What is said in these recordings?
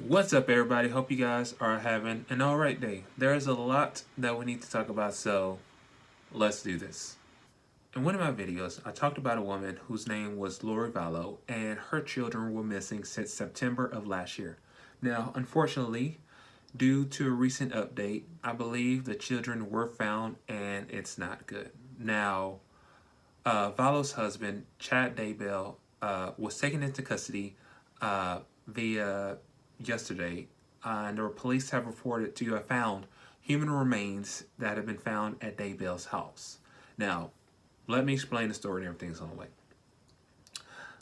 What's up, everybody? Hope you guys are having an alright day. There's a lot that we need to talk about, so let's do this. In one of my videos, I talked about a woman whose name was Tylee Vallow, and her children were missing since September of last year. Now, unfortunately, due to a recent update, I believe the children were found, and it's not good. Now, Vallow's husband, Chad Daybell, was taken into custody via yesterday, and the police have reported to have found human remains that have been found at Daybell's house. Now, let me explain the story and everything's on the way.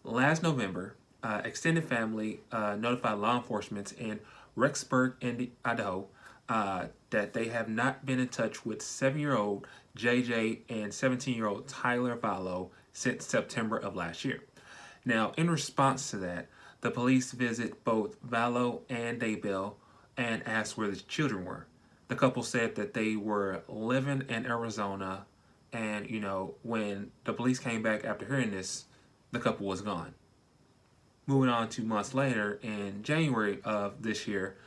Last November, extended family notified law enforcement in Rexburg, Idaho, that they have not been in touch with 7-year-old JJ and 17-year-old Tylee Vallow since September of last year. Now, in response to that, the police visit both Vallow and Daybell and asked where the children were. The couple said that they were living in Arizona, and when the police came back after hearing this, the couple was gone. Moving on 2 months later, in January of this year,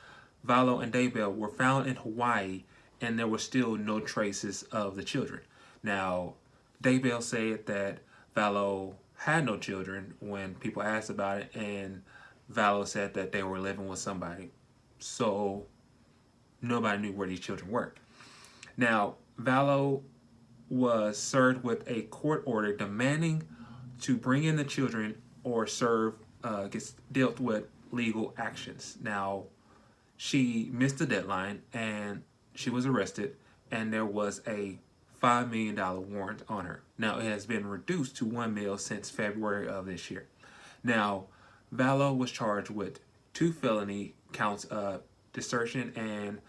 Vallow and Daybell were found in Hawaii, and there were still no traces of the children. Now, Daybell said that Vallow had no children when people asked about it, and Vallow said that they were living with somebody. So nobody knew where these children were. Now, Vallow was served with a court order demanding to bring in the children or gets dealt with legal actions. Now, she missed the deadline and she was arrested, and there was a $5 million warrant on her. Now, it has been reduced to $1 million since February of this year. Now, Vallow was charged with 2 felony counts of desertion and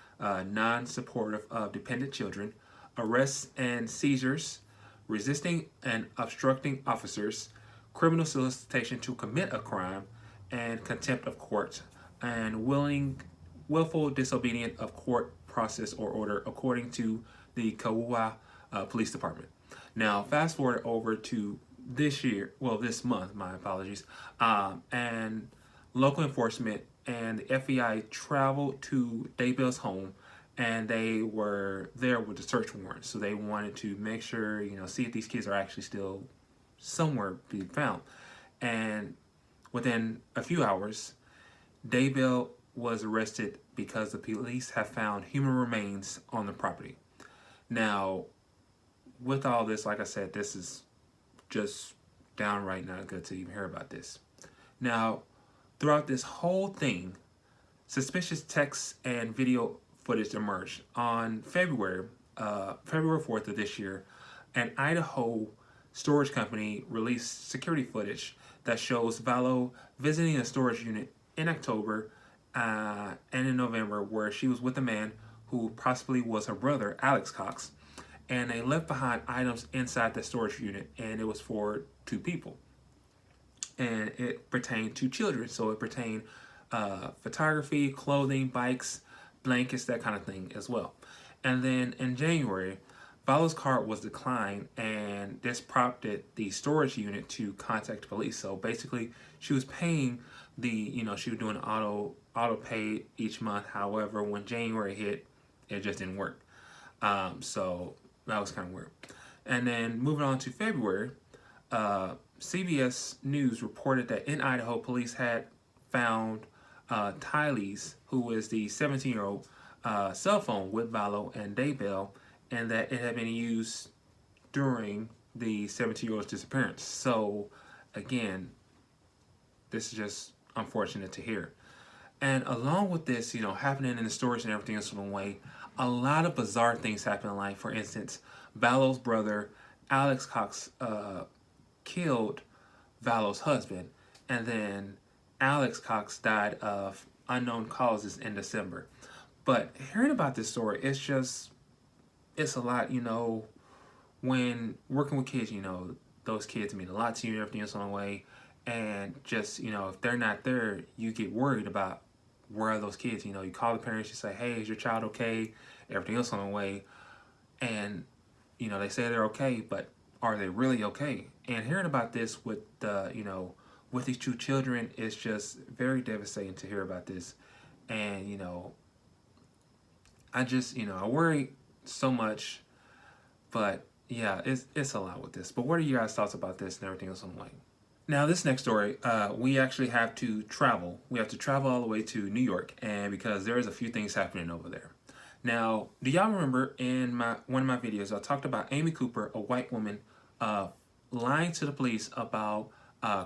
non-supportive of dependent children, arrests and seizures, resisting and obstructing officers, criminal solicitation to commit a crime, and contempt of court, and willful disobedience of court process or order, according to the Cuomo Police Department. Now, fast forward over to this month, my apologies, and local enforcement and the FBI traveled to Daybell's home, and they were there with the search warrant. So they wanted to make sure, see if these kids are actually still somewhere being found. And within a few hours, Daybell was arrested because the police have found human remains on the property. Now, with all this, like I said, this is just downright not good to even hear about this. Now, throughout this whole thing, suspicious texts and video footage emerged. On February 4th of this year, an Idaho storage company released security footage that shows Vallow visiting a storage unit in October and in November, where she was with a man who possibly was her brother, Alex Cox, and they left behind items inside the storage unit, and it was for 2 people. And it pertained to children, so it pertained photography, clothing, bikes, blankets, that kind of thing as well. And then in January, Vallow's card was declined, and this prompted the storage unit to contact the police. So basically, she was paying she was doing auto pay each month. However, when January hit, it just didn't work. So that was kind of weird. And then moving on to February, CBS News reported that in Idaho, police had found Tylee's, who is the 17-year-old, cell phone with Vallow and Daybell, and that it had been used during the 17-year-old's disappearance. So, again, this is just unfortunate to hear. And along with this, happening in the storage and everything else along the way, a lot of bizarre things happen. Like, for instance, Vallow's brother, Alex Cox, killed Vallow's husband, and then Alex Cox died of unknown causes in December. But hearing about this story, it's a lot, when working with kids, those kids mean a lot to you and everything else on the way. And just, if they're not there, you get worried about where are those kids. You call the parents, you say, hey, is your child okay? Everything else on the way. And, they say they're okay, but are they really okay? And hearing about this with with these 2 children, it's just very devastating to hear about this. And, I just, I worry so much, but yeah, it's a lot with this. But what are you guys' thoughts about this and everything else online? Now, this next story, we actually have to travel. We have to travel all the way to New York, and because there's a few things happening over there. Now, do y'all remember in one of my videos, I talked about Amy Cooper, a white woman, lying to the police about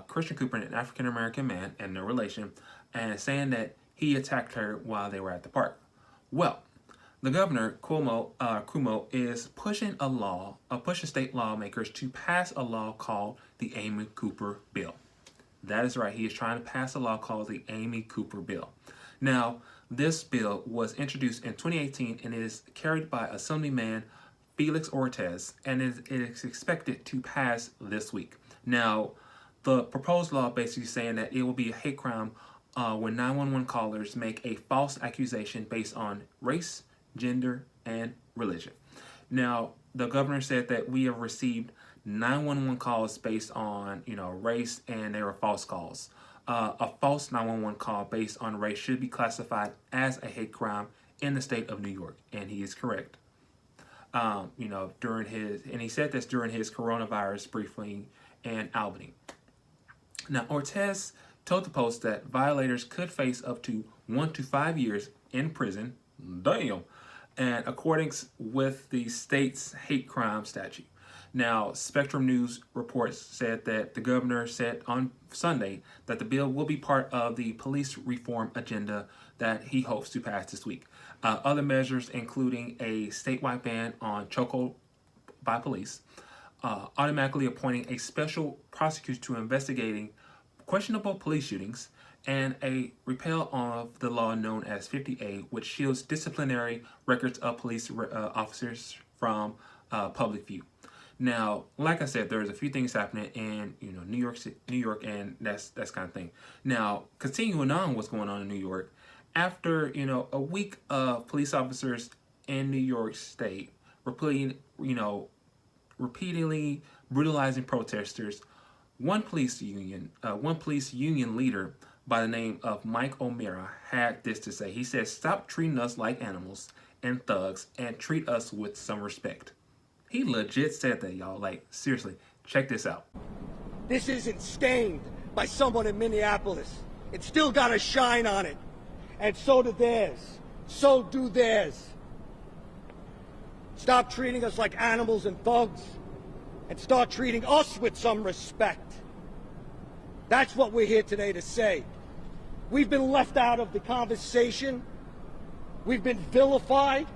Christian Cooper, an African-American man, and their relation, and saying that he attacked her while they were at the park. Well, the governor, Cuomo, is pushing state lawmakers to pass a law called the Amy Cooper Bill. That is right. He is trying to pass a law called the Amy Cooper Bill. Now, this bill was introduced in 2018 and is carried by Assemblyman Felix Ortiz, and it is expected to pass this week. Now, the proposed law basically saying that it will be a hate crime when 911 callers make a false accusation based on race, gender, and religion. Now, the governor said that we have received 911 calls based on, race, and they were false calls. A false 911 call based on race should be classified as a hate crime in the state of New York, and he is correct. And he said this during his coronavirus briefing in Albany. Now, Ortiz told the Post that violators could face up to 1 to 5 years in prison. Damn. And according with the state's hate crime statute. Now, Spectrum News reports said that the governor said on Sunday that the bill will be part of the police reform agenda that he hopes to pass this week. Other measures including a statewide ban on chokehold by police, automatically appointing a special prosecutor to investigating questionable police shootings, and a repeal of the law known as 50A, which shields disciplinary records of police officers from public view. Now, like I said, there's a few things happening in New York, and that's kind of thing. Now, continuing on what's going on in New York, after a week of police officers in New York State repeatedly brutalizing protesters, one police union leader by the name of Mike O'Meara had this to say. He said, "Stop treating us like animals and thugs and treat us with some respect." He legit said that, y'all. Like, seriously, check this out. This isn't stained by someone in Minneapolis. It's still got a shine on it. And so do theirs. So do theirs. Stop treating us like animals and thugs and start treating us with some respect. That's what we're here today to say. We've been left out of the conversation. We've been vilified.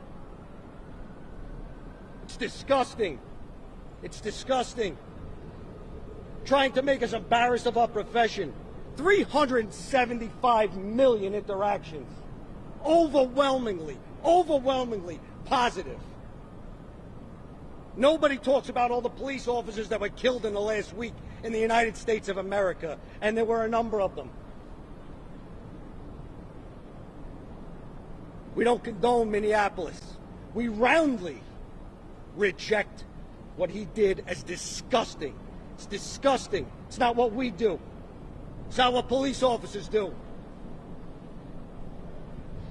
It's disgusting. It's disgusting. Trying to make us embarrassed of our profession. 375 million interactions. Overwhelmingly positive. Nobody talks about all the police officers that were killed in the last week in the United States of America, and there were a number of them. We don't condone Minneapolis. We roundly reject what he did as disgusting. It's disgusting. It's not what we do. It's not what police officers do.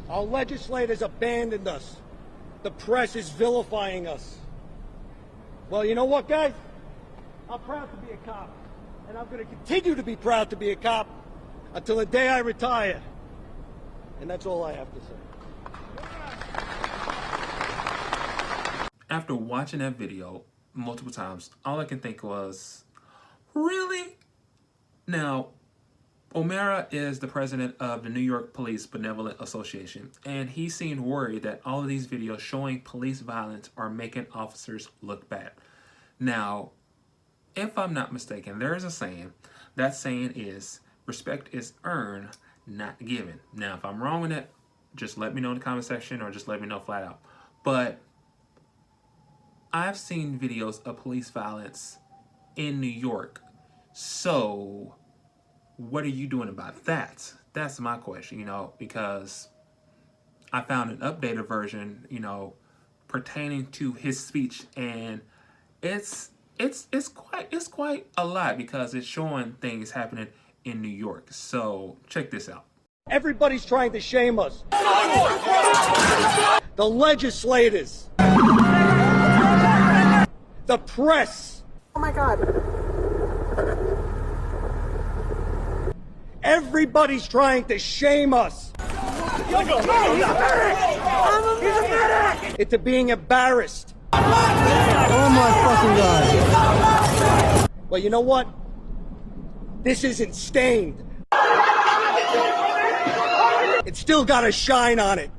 Our legislators abandoned us. The press is vilifying us. Well, you know what, guys? I'm proud to be a cop, and I'm going to continue to be proud to be a cop until the day I retire. And that's all I have to say. After watching that video multiple times, all I can think was, really? Now, O'Meara is the president of the New York Police Benevolent Association, and he seemed worried that all of these videos showing police violence are making officers look bad. Now, if I'm not mistaken, there is a saying. That saying is, respect is earned, not given. Now, if I'm wrong in it, just let me know in the comment section or just let me know flat out. But I've seen videos of police violence in New York. So what are you doing about that? That's my question, because I found an updated version, pertaining to his speech, and it's quite a lot because it's showing things happening in New York. So check this out. Everybody's trying to shame us. The legislators. The press. Oh my God. Everybody's trying to shame us. He's a medic! Into being embarrassed. Oh my fucking God. Well, you know what? This isn't stained. It's still got a shine on it.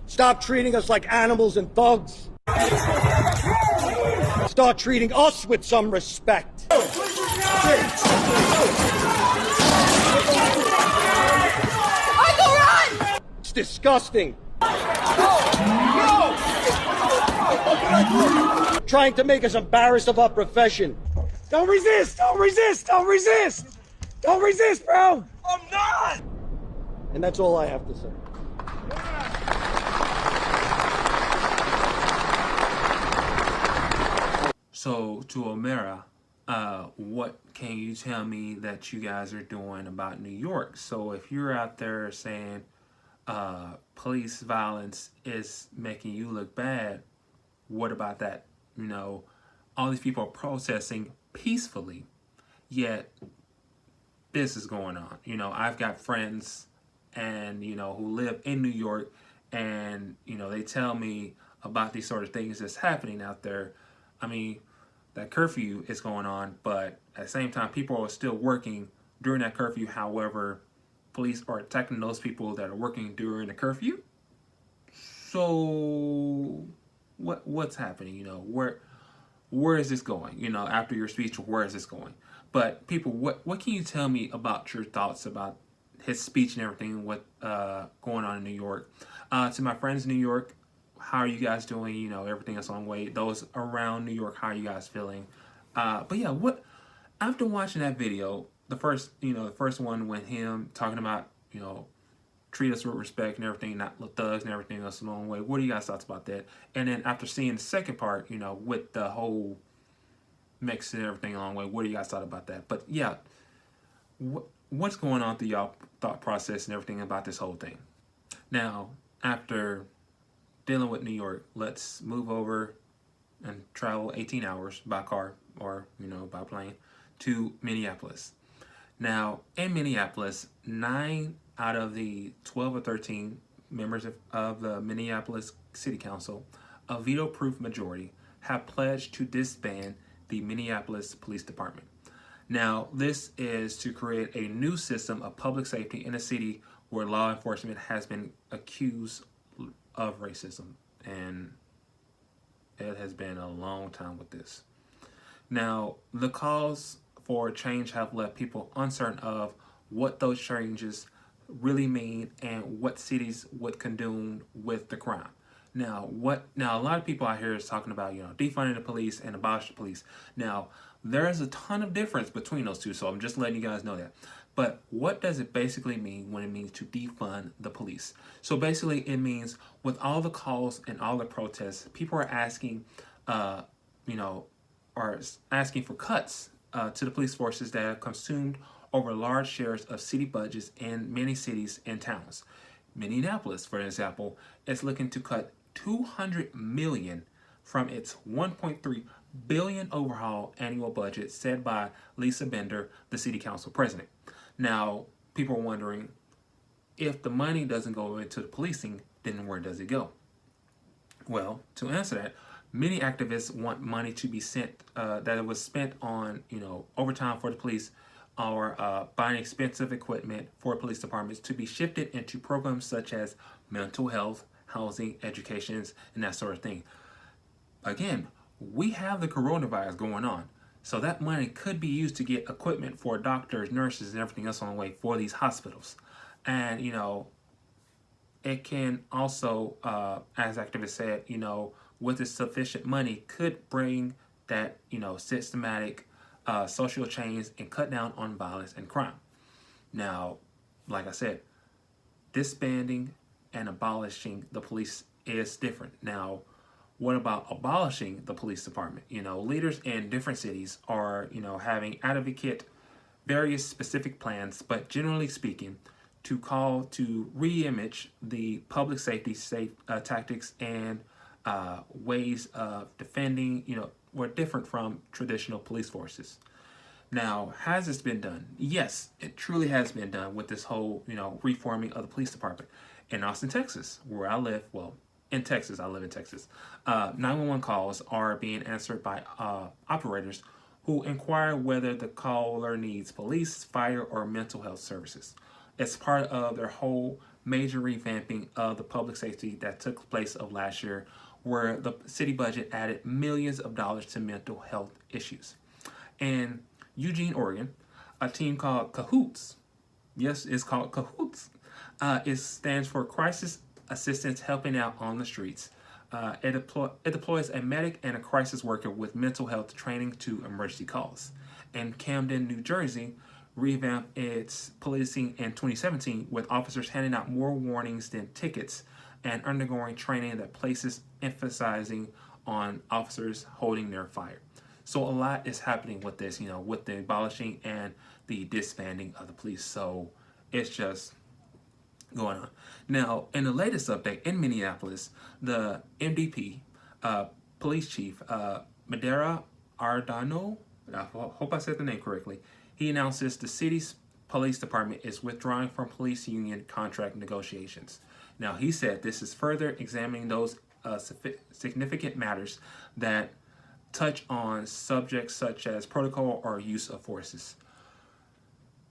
Stop treating us like animals and thugs. Start treating us with some respect. It's disgusting. Trying to make us embarrassed of our profession. Don't resist! Don't resist! Don't resist! Don't resist, bro! I'm not! And that's all I have to say. So, to O'Mara, what can you tell me that you guys are doing about New York? So, if you're out there saying police violence is making you look bad, what about that? You know, all these people are protesting peacefully, yet this is going on. You know, I've got friends and, you know, who live in New York, and, you know, they tell me about these sort of things that's happening out there. I mean, that curfew is going on, but at the same time, people are still working during that curfew. However, police are attacking those people that are working during the curfew. So what's happening? You know, where is this going? You know, after your speech, where is this going? But people, what can you tell me about your thoughts about his speech and everything, what going on in New York? To my friends in New York, how are you guys doing? You know, everything is on the way. Those around New York, how are you guys feeling? But yeah, after watching that video, the first one with him talking about, you know, treat us with respect and everything, not thugs and everything else along the way. What are you guys' thoughts about that? And then after seeing the second part, you know, with the whole mix and everything along the way, what do you guys thought about that? But yeah, what's going on through y'all thought process and everything about this whole thing? Now, after dealing with New York, let's move over and travel 18 hours by car or, you know, by plane to Minneapolis. Now, in Minneapolis, 9 out of the 12 or 13 members of the Minneapolis City Council, a veto-proof majority, have pledged to disband the Minneapolis Police Department. Now, this is to create a new system of public safety in a city where law enforcement has been accused of racism, and it has been a long time with this. Now, the calls for change have left people uncertain of what those changes really mean and what cities would condone with the crime. Now, a lot of people out here is talking about, you know, defunding the police and abolish the police. Now, there is a ton of difference between those two, so I'm just letting you guys know that. But what does it basically mean when it means to defund the police? So basically it means with all the calls and all the protests, people are asking, are asking for cuts to the police forces that have consumed over large shares of city budgets in many cities and towns. Minneapolis, for example, is looking to cut $200 million from its $1.3 billion overhaul annual budget set by Lisa Bender, the city council president. Now, people are wondering, if the money doesn't go into the policing, then where does it go? Well, to answer that, many activists want money to be sent, that it was spent on, you know, overtime for the police or buying expensive equipment for police departments to be shifted into programs such as mental health, housing, education, and that sort of thing. Again, we have the coronavirus going on. So that money could be used to get equipment for doctors, nurses, and everything else on the way for these hospitals. And, you know, it can also, as activists said, you know, with the sufficient money, could bring that, you know, systematic social change and cut down on violence and crime. Now, like I said, disbanding and abolishing the police is different. Now, what about abolishing the police department? You know, leaders in different cities are, you know, having advocate various specific plans, but generally speaking, to call to re-image the public safety tactics and ways of defending, were different from traditional police forces. Now, has this been done? Yes, it truly has been done with this whole, reforming of the police department. In Austin, Texas, where I live, well, in Texas, I live in Texas, 911 calls are being answered by operators who inquire whether the caller needs police, fire, or mental health services. It's part of their whole major revamping of the public safety that took place of last year, where the city budget added millions of dollars to mental health issues. In Eugene, Oregon, a team called Cahoots, yes, it's called Cahoots, it stands for Crisis Assistance Helping Out on the Streets. It deploys a medic and a crisis worker with mental health training to emergency calls. In Camden, New Jersey, revamped its policing in 2017 with officers handing out more warnings than tickets and undergoing training that places emphasizing on officers holding their fire. So a lot is happening with this, with the abolishing and the disbanding of the police. So it's just going on. Now, in the latest update in Minneapolis, the MDP police chief, Madera Ardano, I hope I said the name correctly, he announces the city's police department is withdrawing from police union contract negotiations. Now, he said this is further examining those significant matters that touch on subjects such as protocol or use of forces.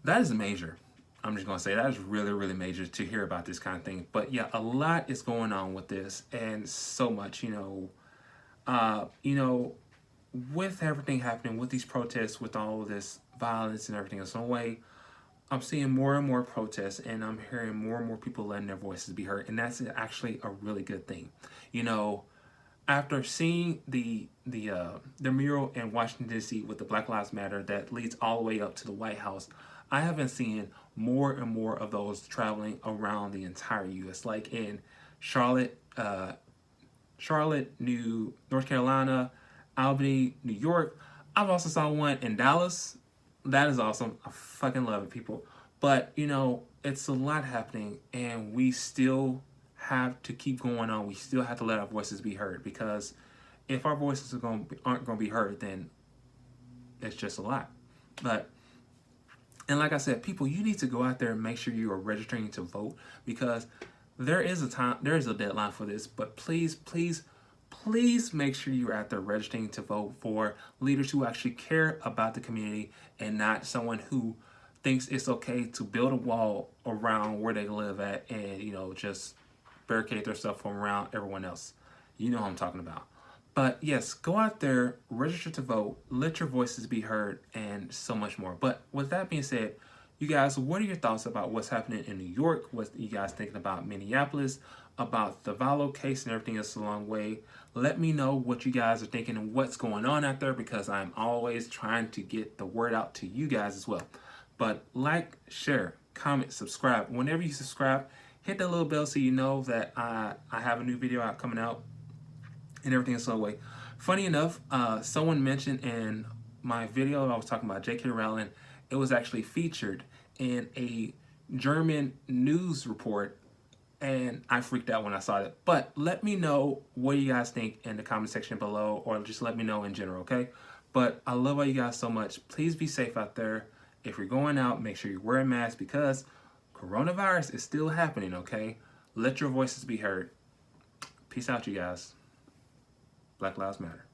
That is major. I'm just going to say that is really, really major to hear about this kind of thing. But yeah, a lot is going on with this, and so much, with everything happening, with these protests, with all of this violence and everything else, in a way, I'm seeing more and more protests, and I'm hearing more and more people letting their voices be heard, and that's actually a really good thing. After seeing the mural in Washington, D.C. with the Black Lives Matter that leads all the way up to the White House, I have been seeing more and more of those traveling around the entire U.S. Like in Charlotte, North Carolina, Albany, New York. I've also saw one in Dallas. That is awesome. I fucking love it, people. But, it's a lot happening, and we still have to keep going on. We still have to let our voices be heard, because if our voices aren't going to be heard, then it's just a lot. And like I said, people, you need to go out there and make sure you are registering to vote, because there is a deadline for this. But please, please, please make sure you're out there registering to vote for leaders who actually care about the community, and not someone who thinks it's okay to build a wall around where they live at and, just barricade themselves from around everyone else. You know what I'm talking about. But yes, go out there, register to vote, let your voices be heard, and so much more. But with that being said, you guys, what are your thoughts about what's happening in New York? What you guys thinking about Minneapolis, about the Vallow case and everything else along the way? Let me know what you guys are thinking and what's going on out there, because I'm always trying to get the word out to you guys as well. But like, share, comment, subscribe. Whenever you subscribe, hit that little bell so you know that I have a new video coming out and everything else along the way. Funny enough, someone mentioned in my video I was talking about J.K. Rowling, it was actually featured in a German news report, and I freaked out when I saw it. But let me know what you guys think in the comment section below, or just let me know in general, okay? But I love all you guys so much. Please be safe out there. If you're going out, make sure you're wearing masks, because coronavirus is still happening, okay? Let your voices be heard. Peace out, you guys. Black Lives Matter.